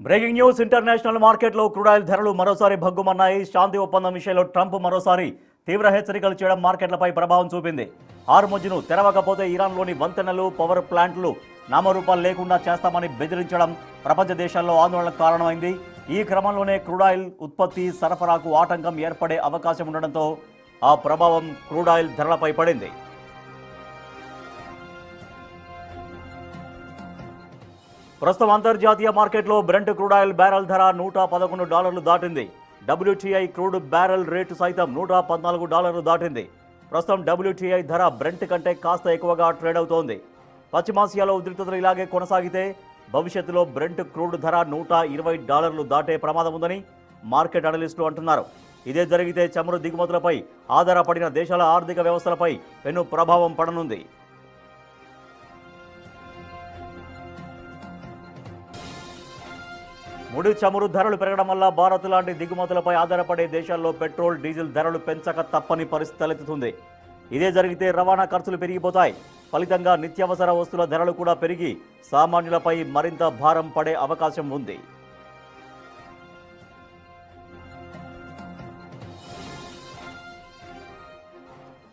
Breaking news international మార్కెట్లో crude oil ధరలు మరోసారి భగ్గుమన్నాయి. శాంతి ఒప్పందం విషయంలో ట్రంప్ మరోసారి తీవ్ర హెచ్చరికలు చేయడం మార్కెట్లపై ప్రభావం చూపింది. హార్ముజ్ను తెరవకపోతే ఇరాన్లోని వంతెనలు, పవర్ ప్లాంట్లు నామరూపాలు లేకుండా చేస్తామని బెదిరించడం ప్రపంచ దేశాల్లో ఆందోళనకు కారణమైంది. ఈ క్రమంలోనే క్రూడ్ ఆయిల్ ఉత్పత్తి, సరఫరాకు ఆటంకం ఏర్పడే అవకాశం ఉండడంతో ఆ ప్రభావం క్రూడ్ ఆయిల్ ధరలపై పడింది. ప్రస్తుతం అంతర్జాతీయ మార్కెట్లో బ్రెంట్ క్రూడ్ ఆయిల్ బ్యారెల్ ధర $111 దాటింది. WTI క్రూడ్ బ్యారెల్ రేటు సైతం $114 దాటింది. ప్రస్తుతం WTI ధర బ్రెంట్ కంటే కాస్త ఎక్కువగా ట్రేడ్ అవుతోంది. పశ్చిమాసియాలో ఉద్రిక్తతలు ఇలాగే కొనసాగితే భవిష్యత్తులో బ్రెంట్ క్రూడ్ ధర $120 దాటే ప్రమాదం ఉందని మార్కెట్ అనలిస్టులు అంటున్నారు. ఇదే జరిగితే చమురు దిగుమతులపై ఆధారపడిన దేశాల ఆర్థిక వ్యవస్థలపై పెను ప్రభావం పడనుంది. ముడి చమురు ధరలు పెరగడం వల్ల భారత్ లాంటి దిగుమతులపై ఆధారపడే దేశాల్లో పెట్రోల్, డీజిల్ ధరలు పెంచక తప్పని పరిస్థితి తలెత్తుతుంది. ఇదే జరిగితే రవాణా ఖర్చులు పెరిగిపోతాయి. ఫలితంగా నిత్యావసర వస్తువుల ధరలు కూడా పెరిగి సామాన్యులపై మరింత భారం పడే అవకాశం ఉంది.